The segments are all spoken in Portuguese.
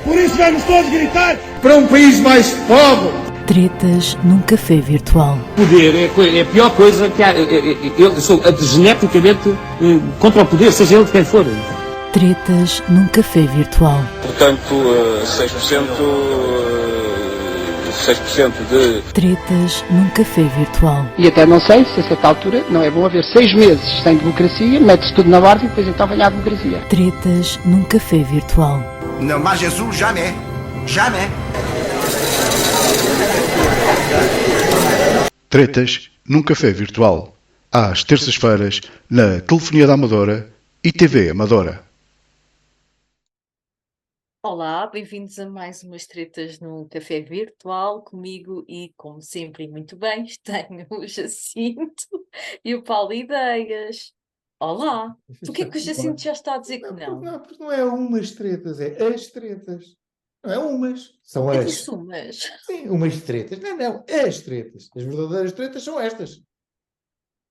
Por isso vamos todos gritar para um país mais pobre. Tretas num café virtual. Poder é a pior coisa que há. Eu sou geneticamente contra o poder, seja ele de quem for. Tretas num café virtual. Portanto, 6% de... Tretas num café virtual. E até não sei se a certa altura não é bom haver 6 meses sem democracia, mete-se tudo na ordem e depois então vem a democracia. Tretas num café virtual. Não mais Jesus, jamais. Jamais. Tretas num café virtual. Às terças-feiras, na Telefonia da Amadora e TV Amadora. Olá, bem-vindos a mais umas tretas no café virtual comigo e, como sempre, e muito bem, tenho o Jacinto e o Paulo Ideias. Olá, porquê que o Jacinto já está a dizer que não? Não, porque não é umas tretas, é as tretas. Não é umas, são Eu as. disse umas. Sim, umas tretas. Não, as tretas. As verdadeiras tretas são estas.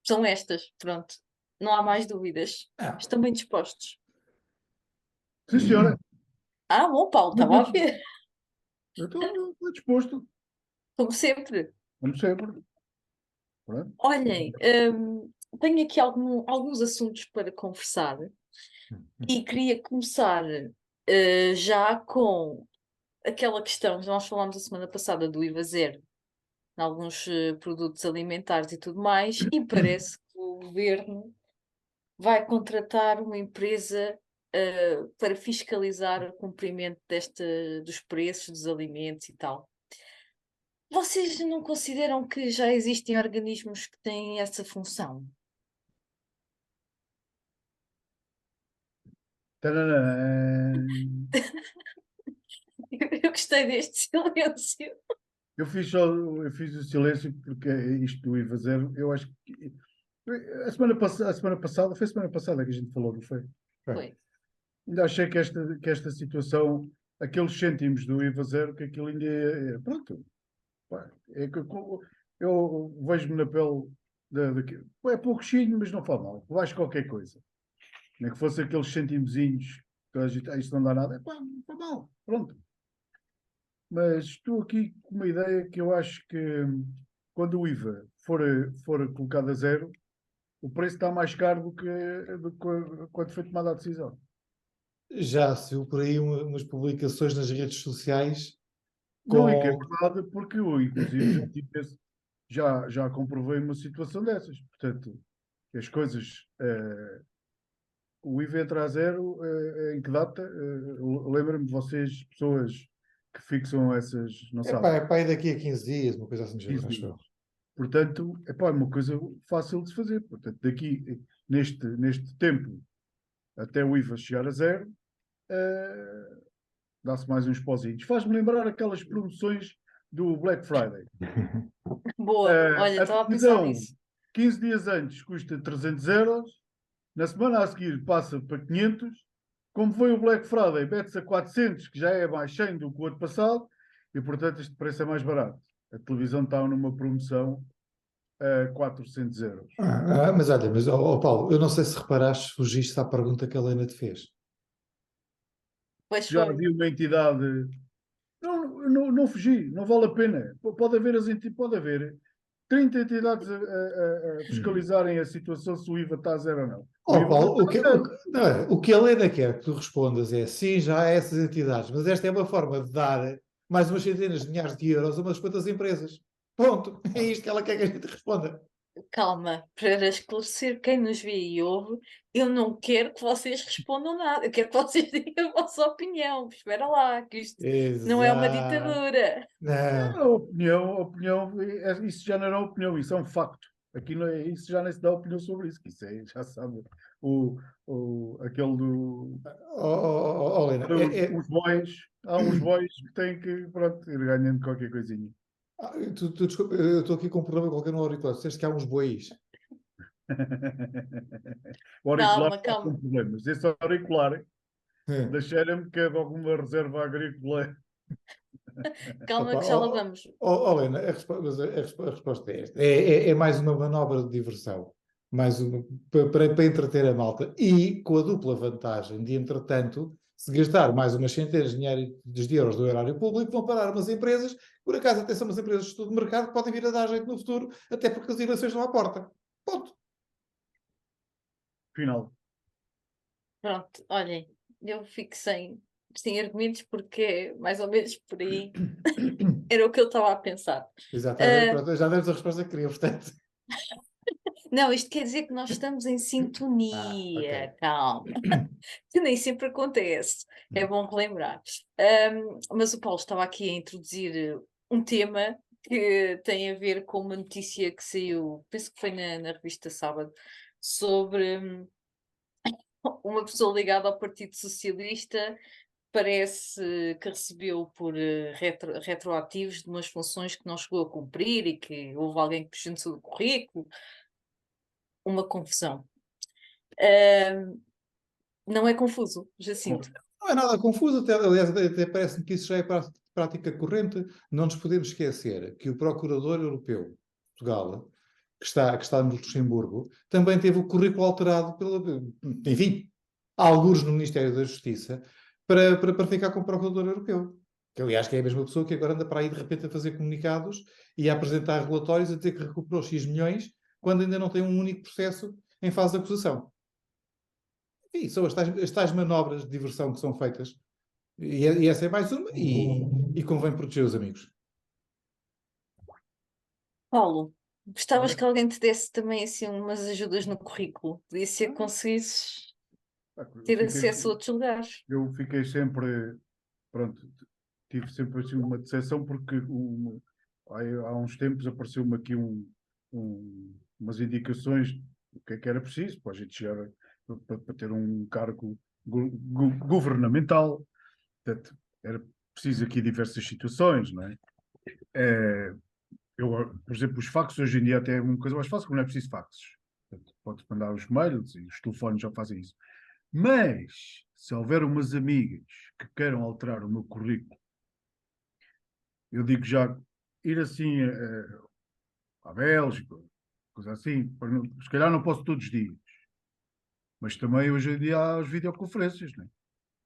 São estas, pronto. Não há mais dúvidas. Ah. Estão bem dispostos. Sim, senhora. Ah, bom, Paulo, estava a ver. Eu estou disposto. Como sempre. Como sempre. Pronto. Olhem, tenho aqui alguns assuntos para conversar e queria começar já com aquela questão que nós falámos a semana passada do IVA zero em alguns produtos alimentares e tudo mais, e parece que o governo vai contratar uma empresa para fiscalizar o cumprimento dos preços dos alimentos e tal. Vocês não consideram que já existem organismos que têm essa função? Eu gostei deste silêncio. Eu fiz o silêncio porque isto do IVA zero, eu acho que a semana passada, foi a semana passada que a gente falou, não foi? Foi. Ainda achei que esta situação, aqueles cêntimos do IVA zero, que aquilo ainda pronto. Pá, eu vejo-me na pele é pouquinho, mas não faz mal. Vais qualquer coisa. Nem que fosse aqueles centimozinhos que a gente, isto não dá nada. Pá, não faz mal. Pronto. Mas estou aqui com uma ideia que eu acho que quando o IVA for colocado a zero, o preço está mais caro do que quando foi tomada a decisão. Já se viu por aí umas publicações nas redes sociais. Não é que é verdade, porque eu, inclusive, já comprovei uma situação dessas. Portanto, as coisas. O IVA entra a zero, em que data? Lembra-me de vocês, pessoas que fixam essas. Não sabem. É para ir daqui a 15 dias, uma coisa assim. 15 dias. Portanto, é uma coisa fácil de se fazer. Portanto, daqui, neste tempo, até o IVA chegar a zero, dá-se mais uns pozinhos. Faz-me lembrar aquelas promoções do Black Friday. Boa, olha, estava a pensar nisso. 15 dias antes custa 300 euros, na semana a seguir passa para 500, como foi o Black Friday, mete-se a 400, que já é mais 100 do que o ano passado, e portanto este preço é mais barato. A televisão está numa promoção a 400 euros. Mas olha, Paulo, eu não sei se reparaste, fugiste à pergunta que a Helena te fez. Pois já foi. havia uma entidade. Não fugi, não vale a pena. Pode haver 30 entidades a fiscalizarem a situação se o IVA está a zero ou não. Paulo, o que a Helena quer que tu respondas é sim, já há essas entidades, mas esta é uma forma de dar mais umas centenas de milhares de euros a umas quantas empresas. Ponto. É isto que ela quer que a gente responda. Calma, para esclarecer quem nos vê e ouve, eu não quero que vocês respondam nada, eu quero que vocês digam a vossa opinião. Espera lá, que isto não é uma ditadura. Não. A opinião, isso já não era opinião, isso é um facto. Aqui não é, isso já nem se dá opinião sobre isso, que isso é, já sabe, aquele do... Helena, os bois, há uns bois que têm que, pronto, ir ganhando qualquer coisinha. Desculpa, eu estou aqui com um problema qualquer no auricular. Disseste que há uns bois. O auricular Calma. com problemas. Esse auricular deixaram-me que é de alguma reserva agrícola. Calma, que já lá vamos. Helena, a resposta é esta. É mais uma manobra de diversão. Mais uma, para entreter a malta. E com a dupla vantagem de, entretanto, se gastar mais umas centenas de euros do erário público, vão parar umas empresas, por acaso até são umas empresas de estudo de mercado que podem vir a dar jeito no futuro, até porque as eleições estão à porta. Ponto. Final. Pronto, olhem, eu fico sem argumentos porque é mais ou menos por aí era o que eu estava a pensar. Exatamente, pronto, já demos a resposta que queria, portanto. Não, isto quer dizer que nós estamos em sintonia, ok. calma. Que nem sempre acontece, é bom relembrar. Mas o Paulo estava aqui a introduzir um tema que tem a ver com uma notícia que saiu, penso que foi na revista Sábado, sobre uma pessoa ligada ao Partido Socialista, parece que recebeu por retroativos de umas funções que não chegou a cumprir e que houve alguém que puxou do currículo. Uma confusão. Não é confuso, Jacinto? Não é nada confuso, aliás, até parece-me que isso já é prática corrente. Não nos podemos esquecer que o Procurador Europeu de Portugal, que está no Luxemburgo, também teve o currículo alterado enfim, algures no Ministério da Justiça, para ficar como Procurador Europeu. Que, aliás, que é a mesma pessoa que agora anda para aí de repente a fazer comunicados e a apresentar relatórios a dizer que recuperou X milhões, quando ainda não tem um único processo em fase de acusação. E são as tais manobras de diversão que são feitas. E essa é mais uma, e convém proteger os amigos. Paulo, gostavas que alguém te desse também assim umas ajudas no currículo? Podia ser que conseguisses ter acesso a outros lugares. Eu fiquei sempre, pronto, tive sempre assim uma decepção porque há uns tempos apareceu-me aqui umas indicações do que é que era preciso para a gente chegar para ter um cargo governamental. Portanto, era preciso aqui diversas situações, não é? Por exemplo, os faxes hoje em dia até é uma coisa mais fácil, porque não é preciso faxes. Pode mandar os mails e os telefones já fazem isso. Mas, se houver umas amigas que queiram alterar o meu currículo, eu digo já, ir assim à Bélgica, coisa assim, se calhar não posso todos os dias. Mas também hoje em dia há as videoconferências, não é?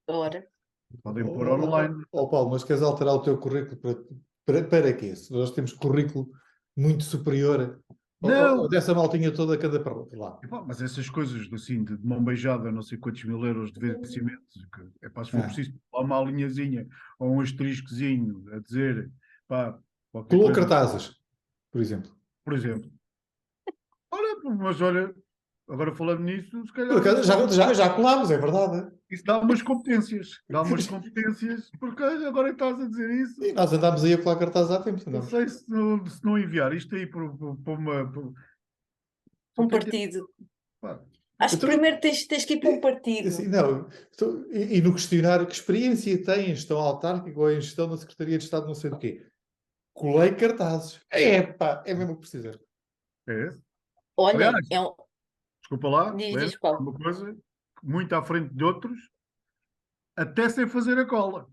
Ora, Podem pôr online. Paulo, mas queres alterar o teu currículo para quê? Se nós temos currículo muito superior Não! dessa maltinha toda cada para lá. Mas essas coisas assim, de mão beijada, não sei quantos mil euros de vencimento, se for preciso, há uma linhazinha ou um asteriscozinho a dizer, pá, Colou cartazes, por exemplo. Por exemplo. Olha, agora falando nisso, se calhar. Por acaso, já colámos, é verdade. Isso dá umas competências. Porque agora estás a dizer isso. E nós andámos aí a colar cartazes há tempo. Não sei se não enviar isto aí para um partido. Pá. Acho que primeiro tens que ir para um partido. Assim, não, e no questionário, que experiência tem em gestão autárquica ou em gestão da Secretaria de Estado, não sei do quê? Colei cartazes. Epá, é mesmo o que precisa. É. Olha, Aliás, desculpa lá, diz qual? uma coisa muito à frente de outros, até sem fazer a cola.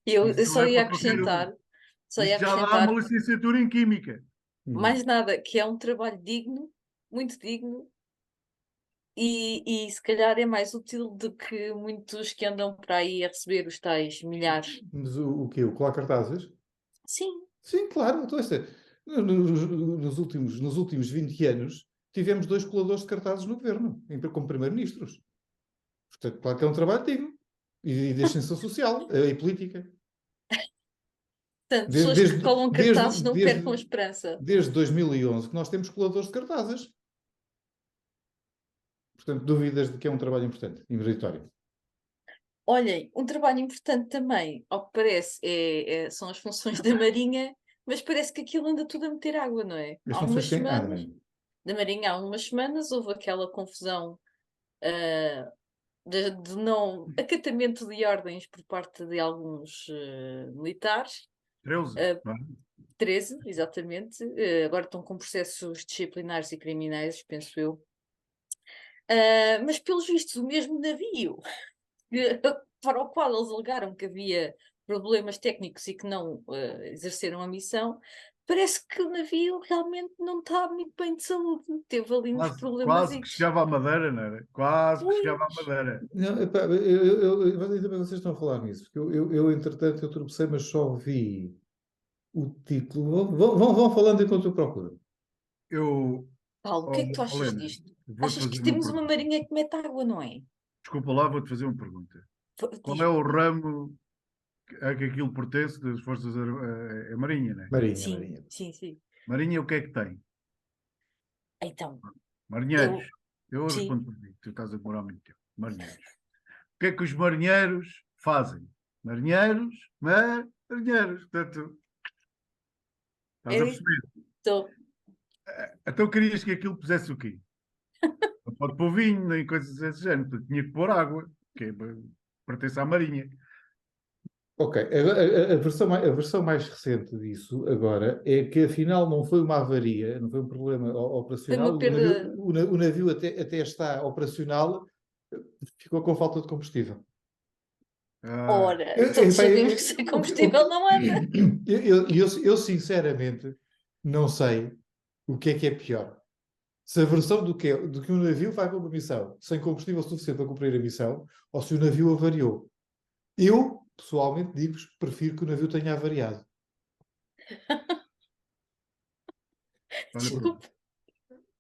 Eu só ia para qualquer acrescentar. Isto já dá uma licenciatura em Química. Mais nada, que é um trabalho digno, muito digno, e se calhar é mais útil do que muitos que andam para aí a receber os tais milhares. Mas o quê? O colar cartazes? Sim. Sim, claro. Então, nos últimos 20 anos, tivemos 2 coladores de cartazes no governo, como primeiro-ministros. Portanto, claro que é um trabalho digno. E de extensão social e política. Portanto, pessoas que colam cartazes não percam a esperança. Desde 2011 que nós temos coladores de cartazes. Portanto, dúvidas de que é um trabalho importante e meritório. Olhem, um trabalho importante também, ao que parece, são as funções da Marinha, mas parece que aquilo anda tudo a meter água, não é? As funções da Marinha há umas semanas houve aquela confusão de não acatamento de ordens por parte de alguns militares. 13, exatamente. Agora estão com processos disciplinares e criminais, penso eu. Mas, pelos vistos, o mesmo navio para o qual eles alegaram que havia problemas técnicos e que não exerceram a missão, parece que o navio realmente não está muito bem de saúde. Teve ali uns Quase, problemas. quase que chegava à Madeira, não era? Quase que chegava à Pois. Madeira. Não, epá, ainda bem que vocês estão a falar nisso, porque entretanto, eu tropecei, mas só vi o título. Vão falando enquanto eu procuro. Eu, Paulo, o que é que tu achas Helena, disto? vou-te Achas que fazer uma temos uma pergunta. marinha que mete água, não é? Desculpa lá, vou-te fazer uma pergunta. Qual é Diz-me. o ramo a que aquilo pertence das Forças a Marinha, né? Marinha, Sim, Marinha. sim, sim. Marinha, o que é que tem? Então, Marinheiros. eu, Eu sim, respondo por ti, tu estás a demorar muito tempo. Marinheiros. O que é que os marinheiros fazem? Marinheiros, marinheiros. Portanto, estás a eu perceber? estou. Então querias que aquilo pusesse o quê? Não pode pôr vinho, nem coisas desse género. Portanto, tinha que pôr água, que pertence à Marinha. Ok, a versão mais recente disso agora é que afinal não foi uma avaria, não foi um problema Foi operacional, uma perda. o navio até está operacional, ficou com falta de combustível. Ah, Ora, todos Epá, sabemos que sem combustível não anda. eu sinceramente não sei o que é pior. Se a versão do que um navio vai para uma missão sem combustível suficiente para cumprir a missão, ou se o navio avariou. Eu, pessoalmente, digo-vos que prefiro que o navio tenha avariado. olha, Desculpa.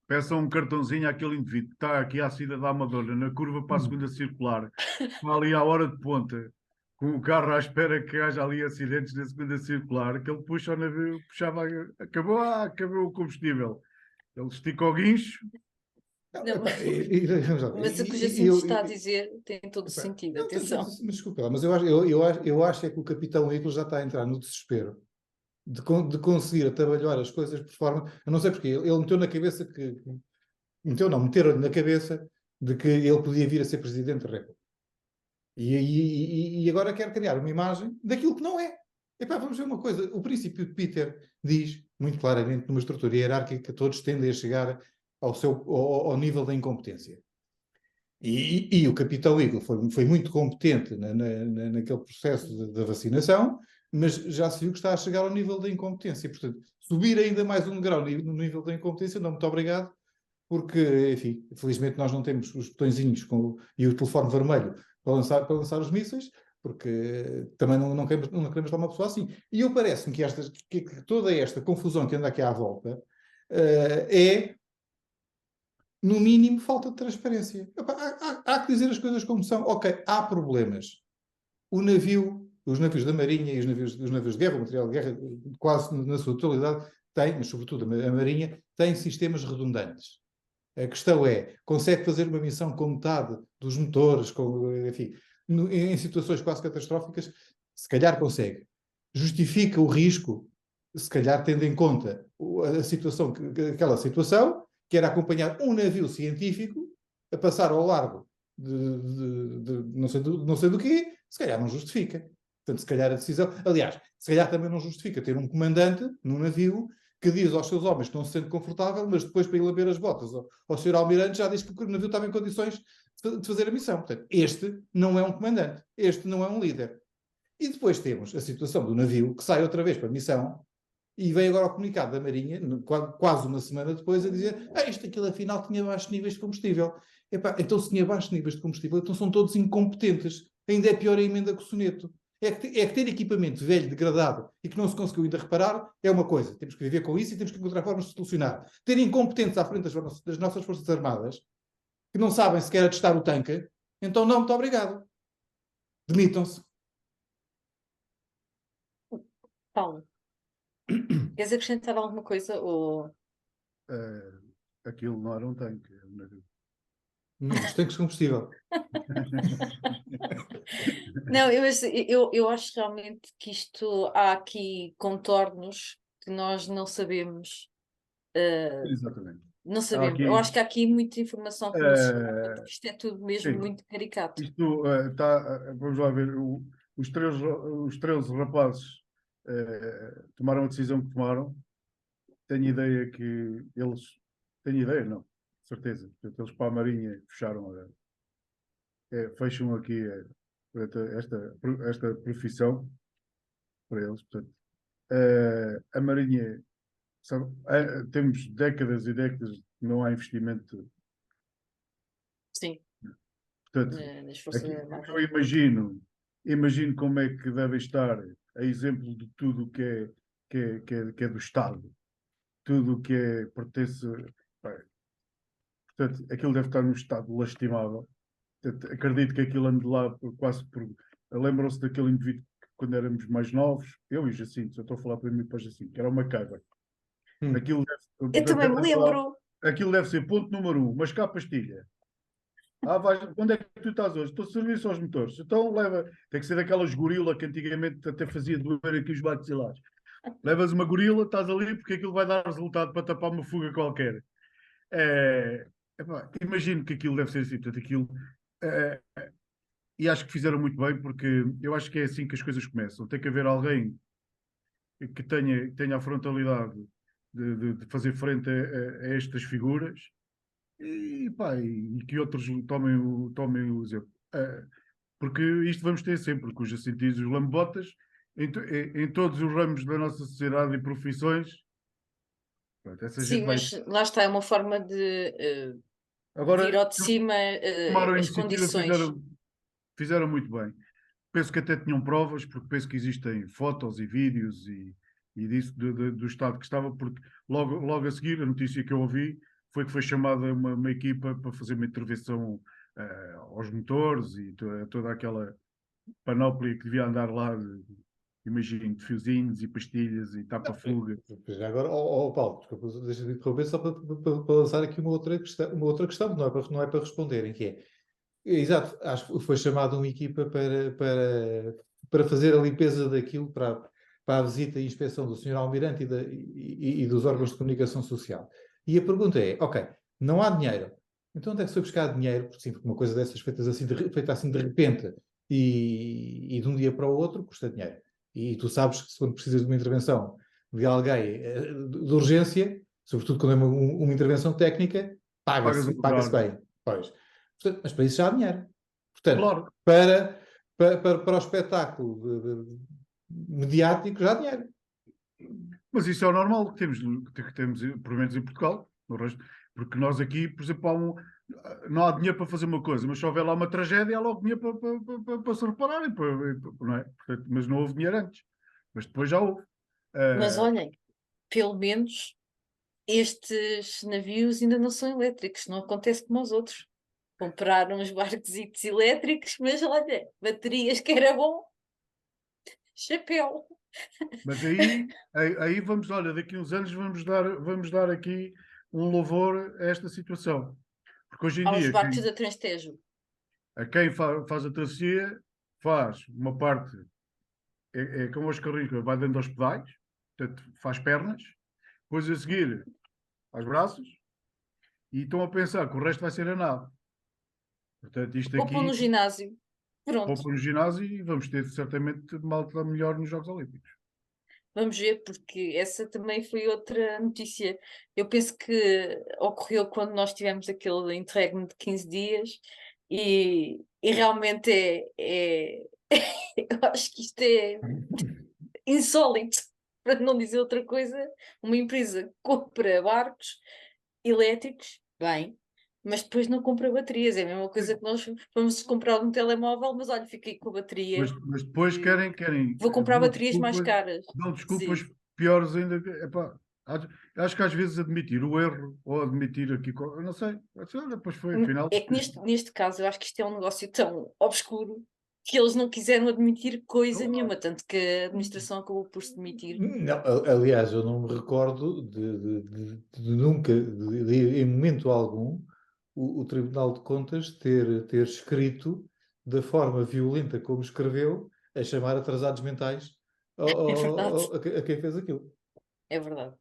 peça um cartãozinho àquele indivíduo que está aqui à saída da Amadora, na curva para a segunda circular, está ali à hora de ponta, com o carro à espera que haja ali acidentes na segunda circular, que ele puxa o navio, puxava, acabou o combustível. Ele estica o guincho. Não, Epá, vamos lá, mas o que o Jacinto está a dizer tem todo o sentido, não, atenção. mas desculpa lá, mas eu acho é que o Capitão Eagle já está a entrar no desespero de conseguir atabalhar as coisas por forma. Eu não sei porque ele meteu na cabeça que. Meteram-lhe na cabeça de que ele podia vir a ser Presidente da República. E agora quer criar uma imagem daquilo que não é. Epá, vamos ver uma coisa. O princípio de Peter diz, muito claramente, numa estrutura hierárquica, todos tendem a chegar ao nível da incompetência. E o Capitão Eagle foi muito competente naquele processo da vacinação, mas já se viu que está a chegar ao nível da incompetência. Portanto, subir ainda mais um grau no nível da incompetência, não, muito obrigado, porque, enfim, felizmente nós não temos os botõezinhos e o telefone vermelho para lançar os mísseis, porque também não queremos dar uma pessoa assim. E eu parece-me que toda esta confusão que anda aqui à volta é, no mínimo, falta de transparência. Epá, há que dizer as coisas como são. Ok, há problemas. Os navios da Marinha e os navios de guerra, o material de guerra, quase na sua totalidade, têm, mas sobretudo a Marinha, têm sistemas redundantes. A questão é, consegue fazer uma missão com metade dos motores, enfim, em situações quase catastróficas? Se calhar consegue. Justifica o risco, se calhar tendo em conta aquela situação, que era acompanhar um navio científico a passar ao largo de não sei do quê, se calhar não justifica. Portanto, se calhar a decisão... Aliás, se calhar também não justifica ter um comandante num navio que diz aos seus homens que não se sente confortável, mas depois para ir lamber as botas ao Sr. Almirante já diz que o navio estava em condições de fazer a missão. Portanto, este não é um comandante, este não é um líder. E depois temos a situação do navio que sai outra vez para a missão e vem agora o comunicado da Marinha, quase uma semana depois, a dizer aquilo afinal tinha baixos níveis de combustível. Epá, então se tinha baixos níveis de combustível, então são todos incompetentes. Ainda é pior a emenda que o soneto. É que ter equipamento velho, degradado e que não se conseguiu ainda reparar é uma coisa. Temos que viver com isso e temos que encontrar formas de solucionar. Ter incompetentes à frente das nossas Forças Armadas que não sabem sequer atestar o tanque, então não, muito obrigado. Demitam-se. Paulo, queres acrescentar alguma coisa? Ou... Aquilo não era um tanque. Era um navio. Os tanques de combustível. Não, eu acho realmente que isto há aqui contornos que nós não sabemos. Exatamente. Não Há sabemos. Eu acho que há aqui muita informação que não se sabe, porque isto é tudo mesmo sim. muito caricato. Isto vamos lá ver, os 13 rapazes tomaram a decisão que tomaram. Tenho ideia que eles, tenho ideia, não, certeza, portanto, eles para a Marinha fecham aqui esta profissão para eles. Portanto, a Marinha sabe, temos décadas e décadas que não há investimento. Sim, Portanto, nas Forças aqui, Armadas. eu imagino como é que deve estar a exemplo de tudo o que é do Estado, tudo o que pertence. Bem, portanto, aquilo deve estar num estado lastimável. Portanto, acredito que aquilo ande lá quase por. Lembram-se daquele indivíduo que, quando éramos mais novos, eu e Jacinto, eu estou a falar para mim e para Jacinto, que era uma caiva. Aquilo Eu deve, também me deve lá- lembro. aquilo deve ser ponto número 1, mascar pastilha. Onde é que tu estás hoje? Estou a serviço aos motores. Então leva, tem que ser daquelas gorila que antigamente até fazia doer aqui os baxilares. Levas uma gorila, estás ali, porque aquilo vai dar resultado para tapar uma fuga qualquer. Imagino que aquilo deve ser assim, portanto, aquilo. é, e acho que fizeram muito bem, porque eu acho que é assim que as coisas começam. Tem que haver alguém que tenha a frontalidade de fazer frente a estas figuras e que outros tomem o exemplo. Porque isto vamos ter sempre, com os jacintis e os lambotas, em todos os ramos da nossa sociedade e profissões. Pronto, essa Sim, gente vai. mas lá está, é uma forma de vir Agora, ao de cima tomaram a as iniciativa, condições. fizeram muito bem. Penso que até tinham provas, porque penso que existem fotos e vídeos e disso do estado que estava, porque logo a seguir, a notícia que eu ouvi foi que foi chamada uma equipa para fazer uma intervenção aos motores e toda aquela panóplia que devia andar lá, imagino, de fiozinhos e pastilhas e tapa-fuga. Já agora, Paulo, desculpa, deixa-me interromper só para lançar aqui uma outra questão, não é para responderem, que é, exato, acho que foi chamada uma equipa para fazer a limpeza daquilo, para a visita e inspeção do Sr. Almirante e dos órgãos de comunicação social. E a pergunta é, ok, não há dinheiro, então onde é que se foi buscar dinheiro? Porque sim, porque uma coisa dessas feita assim de repente e de um dia para o outro custa dinheiro. E tu sabes que se quando precisas de uma intervenção de alguém de urgência, sobretudo quando é uma intervenção técnica, paga-se bem. Pois. Portanto, mas para isso já há dinheiro. Portanto, Claro. para o espetáculo mediático já há dinheiro. Mas isso é o normal que temos pelo menos em Portugal, no resto, porque nós aqui, por exemplo, não há dinheiro para fazer uma coisa, mas se houver lá uma tragédia, há logo dinheiro para se reparar, não é? Portanto, mas não houve dinheiro antes, mas depois já houve. Mas olhem, pelo menos estes navios ainda não são elétricos, não acontece como aos outros. Compraram uns barcos elétricos, mas olha, baterias que era bom, chapéu. Mas aí vamos, olha, daqui a uns anos vamos dar aqui um louvor a esta situação. Porque hoje em Aos dia, barcos da Transtejo. a quem faz a travessia, faz uma parte, é como os carrinhos, vai dando aos pedais, portanto, faz pernas, depois a seguir aos braços, e estão a pensar que o resto vai ser a nave. Portanto, isto Ou pôr aqui, no ginásio. Pronto. ou para no ginásio, e vamos ter certamente malta melhor nos Jogos Olímpicos. Vamos ver, porque essa também foi outra notícia. Eu penso que ocorreu quando nós tivemos aquele interregno de 15 dias e realmente eu acho que isto é insólito, para não dizer outra coisa. Uma empresa compra barcos elétricos, bem, mas depois não compra baterias. É a mesma coisa que nós vamos comprar um telemóvel, mas olha, fiquei com a bateria. Mas depois querem Vou comprar dão baterias mais caras. Dão desculpas Sim. piores ainda. Epá, acho que às vezes admitir o erro ou admitir aqui, eu não sei, depois foi, afinal. É que neste caso eu acho que isto é um negócio tão obscuro que eles não quiseram admitir coisa nenhuma, tanto que a administração acabou por se demitir. Não, aliás, eu não me recordo de nunca, em momento algum, o Tribunal de Contas ter escrito da forma violenta como escreveu, a chamar atrasados mentais a quem fez aquilo. É verdade.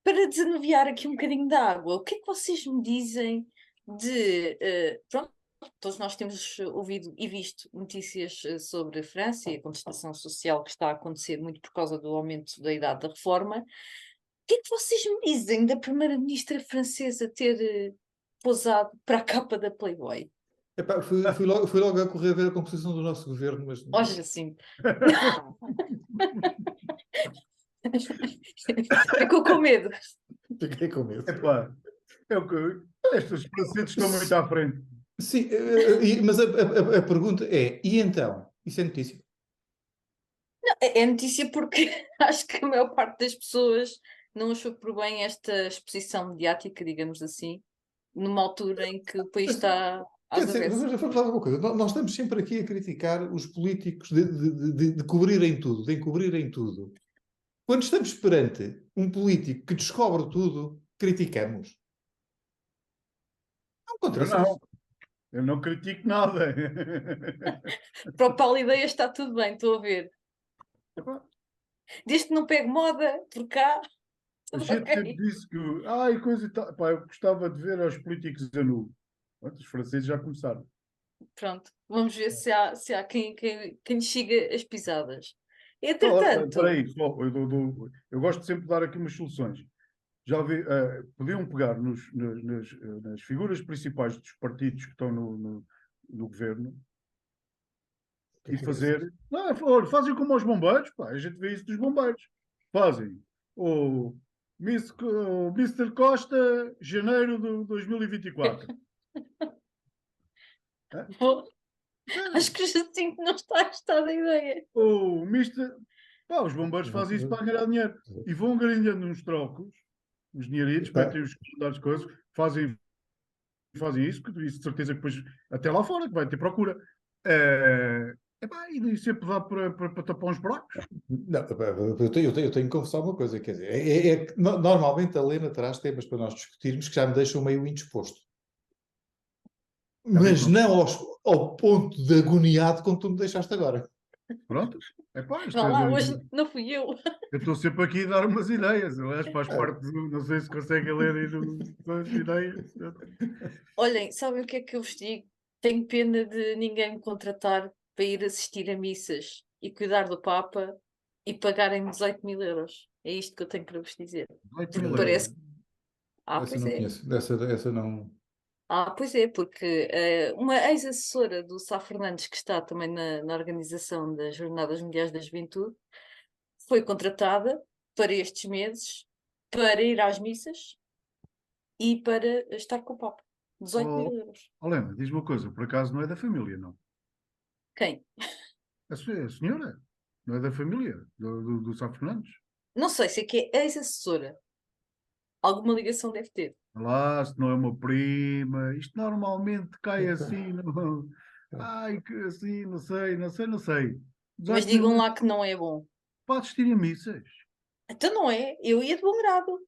Para desanuviar aqui um bocadinho da água, o que é que vocês me dizem de... pronto, todos nós temos ouvido e visto notícias sobre a França e a contestação social que está a acontecer muito por causa do aumento da idade da reforma. O que é que vocês me dizem da primeira-ministra francesa ter pousado para a capa da Playboy? Epá, fui logo a correr ver a composição do nosso governo, mas... Hoje sim. Ficou com medo. Fiquei com medo. Epá, é o que estes franceses estão muito à frente. Sim, mas a pergunta é, e então? Isso é notícia? Não, é notícia porque acho que a maior parte das pessoas não achou por bem esta exposição mediática, digamos assim, numa altura em que o país está às Quer dizer, avessas. mas vamos falar uma coisa. Nós estamos sempre aqui a criticar os políticos de cobrirem tudo, de encobrirem tudo. Quando estamos perante um político que descobre tudo, criticamos. É um Eu contrassenso. não. Eu não critico nada. Para o Paulo Ideia está tudo bem, estou a ver. Epá, Desde que não pegue moda por cá, a tudo gente sempre ok. disse que. Ai, coisa e tal. Epá, eu gostava de ver os políticos a nu. Pronto, os franceses já começaram. Pronto, vamos ver se há quem lhe siga as pisadas. Não, Entretanto, espera aí, só, eu gosto sempre de dar aqui umas soluções. Já vi, podiam pegar nas figuras principais dos partidos que estão no governo Que e é isso? fazer. Não, olha, fazem como aos bombeiros, pá, a gente vê isso dos bombeiros. Fazem. O Mr. Costa, janeiro de 2024. Hã? Sério? acho que o Jacinto não está a gostar da ideia. O Mr. Pá, os bombeiros fazem isso para ganhar dinheiro. E vão ganhando uns trocos, uns dinheiritos, Tá. metem os das coisas, fazem isso, porque isso de certeza que depois, até lá fora, que vai ter procura. Epá, e sempre dá para tapar uns buracos. Não, eu tenho que confessar uma coisa, quer dizer, é que normalmente a Lena traz temas para nós discutirmos que já me deixam meio indisposto. Mas não ao ponto de agoniado como tu me deixaste agora. Pronto. Epá, Vá lá, hoje não fui eu. eu estou sempre aqui a dar umas ideias. Aliás, faz parte não sei se conseguem ler aí das ideias. Olhem, sabem o que é que eu vos digo? Tenho pena de ninguém me contratar para ir assistir a missas e cuidar do Papa e pagarem-me 18 mil euros. É isto que eu tenho para vos dizer. Porque parece. Essa Pois não é. conheço. Essa não. Pois é, porque uma ex-assessora do Sá Fernandes, que está também na organização das Jornadas Mundiais da Juventude, foi contratada para estes meses para ir às missas e para estar com o Papa. 18 mil euros. Helena, diz uma coisa, por acaso não é da família, não? Quem? A senhora? Não é da família? Do Sá Fernandes? Não sei, sei que é ex-assessora. Alguma ligação deve ter. Lá, se não é uma prima, isto normalmente cai assim, não. Ai, que assim, não sei. Mas 18 digam mil lá que não é bom. para assistir a missas. Então não é, eu ia de bom grado.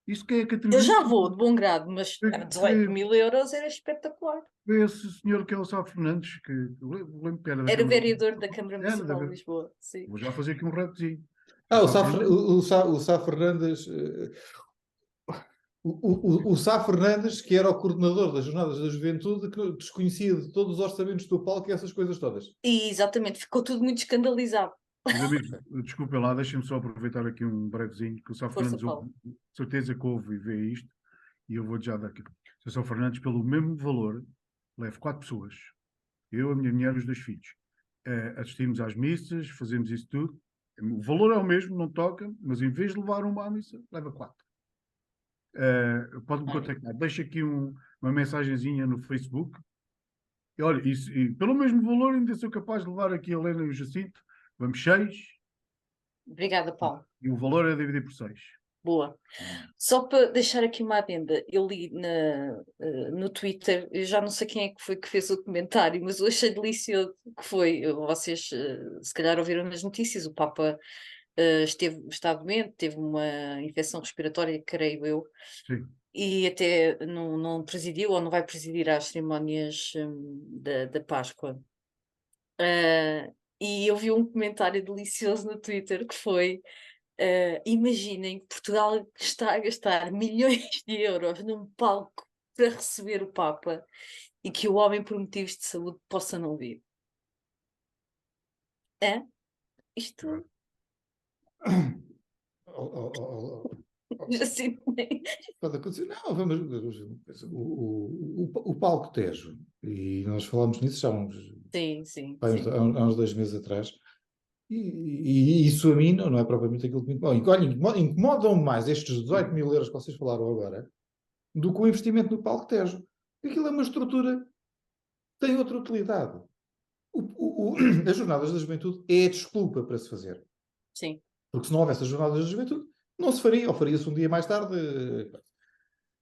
Isto quem é que Eu atribuiu? já vou de bom grado, mas Foi- 18 mil euros era espetacular. Foi esse senhor que é o Sá Fernandes, que eu lembro que era da Era Câmara. vereador da Câmara Era, Municipal de deve- Lisboa. Sim. Vou já fazer aqui um retozinho. O Sá Sá Fernandes. O Sá Fernandes, que era o coordenador das Jornadas da Juventude, que desconhecia de todos os orçamentos do palco e essas coisas todas. E exatamente, ficou tudo muito escandalizado. Meus amigos, desculpem lá, deixem-me só aproveitar aqui um brevezinho, que o Sá Força, Fernandes, Paulo. certeza que ouve e vê isto, e eu vou já dar aqui. O Sá Fernandes, pelo mesmo valor, leva 4 pessoas, eu, a minha mulher e os 2 filhos. Assistimos às missas, fazemos isso tudo. O valor é o mesmo, não toca, mas em vez de levar uma à missa, leva 4. Pode-me contactar. Deixa aqui uma mensagenzinha no Facebook. E olha, e pelo mesmo valor ainda sou capaz de levar aqui a Helena e o Jacinto. Vamos 6. Obrigada, Paulo. E o valor é dividir por 6. Boa. Só para deixar aqui uma adenda, eu li no Twitter, eu já não sei quem é que foi que fez o comentário, mas eu achei delicioso que foi, vocês se calhar ouviram nas notícias, o Papa está doente, teve uma infecção respiratória, creio eu, Sim. e até não presidiu ou não vai presidir às cerimónias da Páscoa. E eu vi um comentário delicioso no Twitter que foi: imaginem que Portugal está a gastar milhões de euros num palco para receber o Papa e que o homem, por motivos de saúde, possa não vir. Isto assim Pode acontecer. Não, o Palco Tejo, e nós falámos nisso já há uns sim. há uns 2 meses atrás, E isso a mim não é propriamente aquilo que me incomoda. Olha, incomodam mais estes 18 mil euros que vocês falaram agora do que o investimento no Palco Tejo. Aquilo é uma estrutura que tem outra utilidade. As Jornadas da Juventude é a desculpa para se fazer. Sim. Porque se não houvesse as Jornadas da Juventude, não se faria, ou faria-se um dia mais tarde.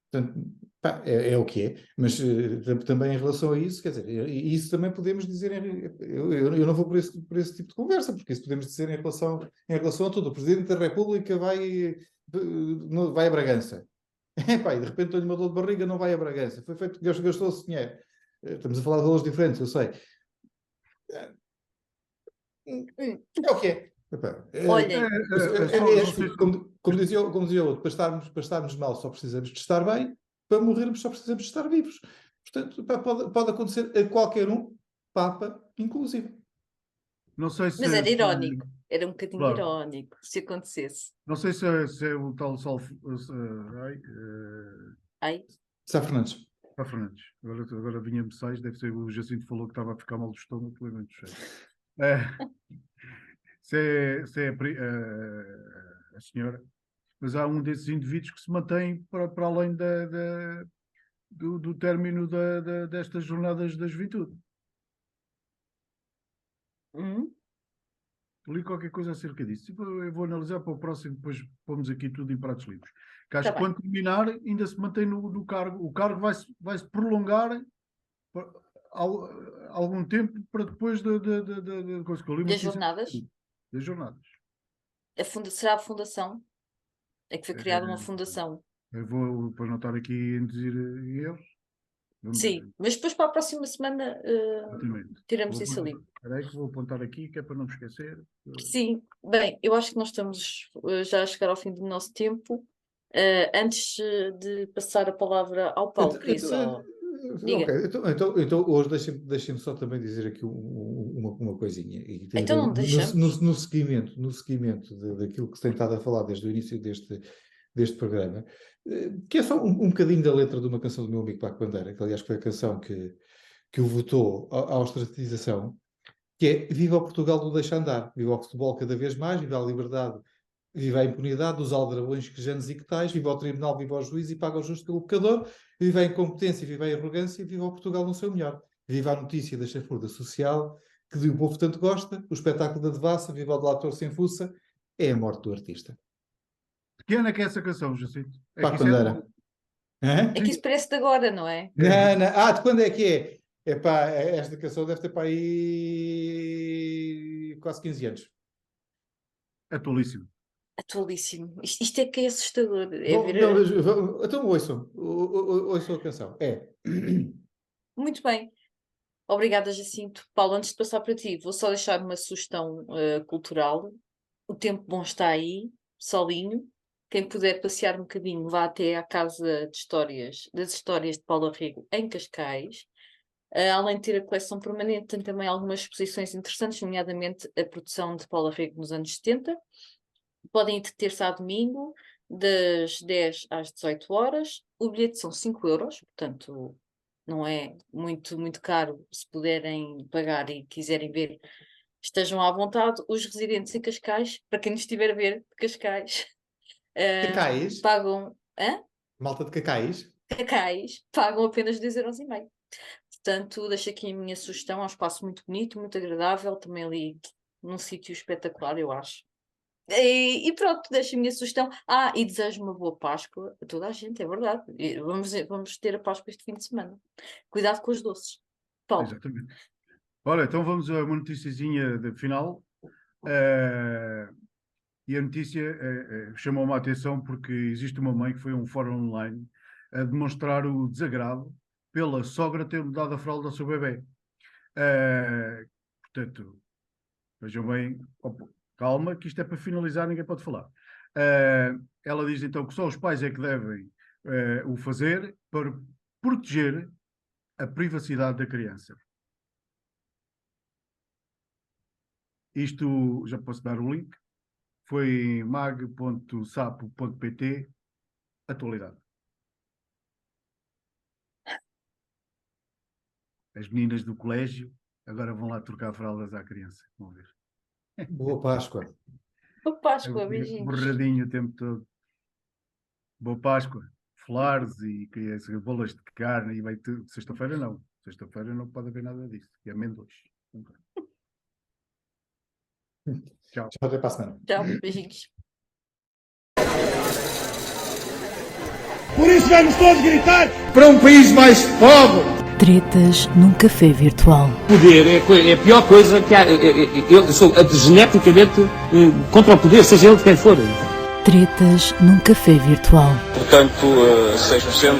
Portanto, pá, é o que é. Mas também em relação a isso, quer dizer, isso também podemos dizer. Eu não vou por esse tipo de conversa, porque isso podemos dizer em relação a tudo. O Presidente da República vai a Bragança. Pá, e de repente tem uma dor de barriga, não vai a Bragança. Foi feito, gastou-se dinheiro. Estamos a falar de valores diferentes, eu sei. É o que é. Olhem, Como dizia o outro, para estarmos mal só precisamos de estar bem, para morrermos só precisamos de estar vivos. Portanto, pode acontecer a qualquer um, Papa inclusive. Não sei se... mas era irónico. Era um bocadinho Claro. irónico, se acontecesse. Não sei se é o tal Ai, Sá Fernandes. Fernandes. Agora vinha-me 6, deve ser o Jacinto falou que estava a ficar mal do estômago, foi muito cheio. Se é a senhora, mas há um desses indivíduos que se mantém para além do término destas jornadas da juventude. Li qualquer coisa acerca disso. Eu vou analisar para o próximo, depois pomos aqui tudo em pratos limpos. Que acho que quando terminar, ainda se mantém no cargo. O cargo vai-se prolongar algum tempo para depois das jornadas? Das jornadas. Será a fundação? É que foi criada uma fundação. Eu vou para anotar aqui e induzir eles. Sim, mas depois para a próxima semana tiramos isso ali. Espera aí que vou apontar aqui, que é para não me esquecer. Sim, bem, eu acho que nós estamos já a chegar ao fim do nosso tempo. Antes de passar a palavra ao Paulo, queria só... Diga. Então hoje deixem-me só também dizer aqui uma coisinha. E tem Então não deixamos. no seguimento daquilo que se tem estado a falar desde o início deste programa, que é só um bocadinho da letra de uma canção do meu amigo Paco Bandeira, que aliás foi a canção que o votou à ostracização, que é Viva o Portugal do Deixa Andar, viva o futebol cada vez mais, viva a liberdade, viva a impunidade dos aldrabões quejanos e que tais, viva o tribunal, viva o juiz e paga o justo pelo pecador, viva a incompetência, viva a arrogância, viva o Portugal no seu melhor, viva a notícia da chafurda social, que o povo tanto gosta, o espetáculo da devassa, viva o delator sem fuça, é a morte do artista. De que ano é que é essa canção, Jacinto? Paco Bandeira. É que isso parece de agora, não é? Não. De quando é que é? Epá, esta canção deve ter para aí quase 15 anos. Atualíssimo. Atualíssimo. Isto é que é assustador. Então ouçam a canção. É. Muito bem. Obrigada, Jacinto. Paulo, antes de passar para ti, vou só deixar uma sugestão cultural. O tempo bom está aí, solinho. Quem puder passear um bocadinho, vá até à Casa das Histórias de Paulo Rego, em Cascais. Além de ter a coleção permanente, tem também algumas exposições interessantes, nomeadamente a produção de Paulo Rego nos anos 70. Podem ir de terça a domingo, das 10 às 18 horas. O bilhete são 5 euros, portanto não é muito, muito caro. Se puderem pagar e quiserem ver, estejam à vontade. Os residentes em Cascais, para quem nos estiver a ver de Cascais, Cacais? pagam... Malta de Cacais? Cacais, pagam apenas 2,5€. Portanto, deixo aqui a minha sugestão. É um espaço muito bonito, muito agradável, também ali num sítio espetacular, eu acho. E pronto, deixo a minha sugestão. E desejo uma boa Páscoa a toda a gente, é verdade. Vamos ter a Páscoa este fim de semana. Cuidado com os doces. Paulo. Exatamente. Ora, então vamos a uma noticiazinha de final. E a notícia chamou-me a atenção porque existe uma mãe que foi a um fórum online a demonstrar o desagrado pela sogra ter mudado a fralda ao seu bebê. Portanto, vejam bem, calma, que isto é para finalizar, ninguém pode falar. Ela diz então que só os pais é que devem o fazer para proteger a privacidade da criança. Isto, já posso dar o link, foi em mag.sapo.pt, atualidade. As meninas do colégio agora vão lá trocar fraldas à criança. Vamos ver. Boa Páscoa. Boa Páscoa, beijinhos. Borradinho o tempo todo. Boa Páscoa. Flores e bolas de carne e vai tudo. Sexta-feira não. Sexta-feira não pode haver nada disso. E amêndoas. Tchau. Tchau, até para a semana. Tchau, beijinhos. Por isso vamos todos gritar para um país mais pobre. Tretas num café virtual. Poder é a pior coisa que há. Eu sou geneticamente contra o poder, seja ele de quem for. Tretas num café virtual. Portanto, 6%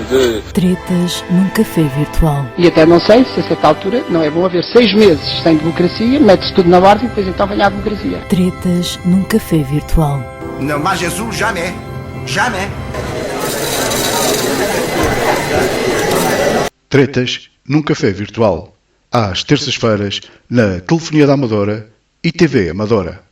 de Tretas num café virtual. E até não sei se a certa altura não é bom haver 6 meses sem democracia, mete-se tudo na ordem e depois então vem a democracia. Tretas num café virtual. Non, mas Jesus, jamais. Jamais. Tretas num café virtual. Às terças-feiras, na Telefonia da Amadora e TV Amadora.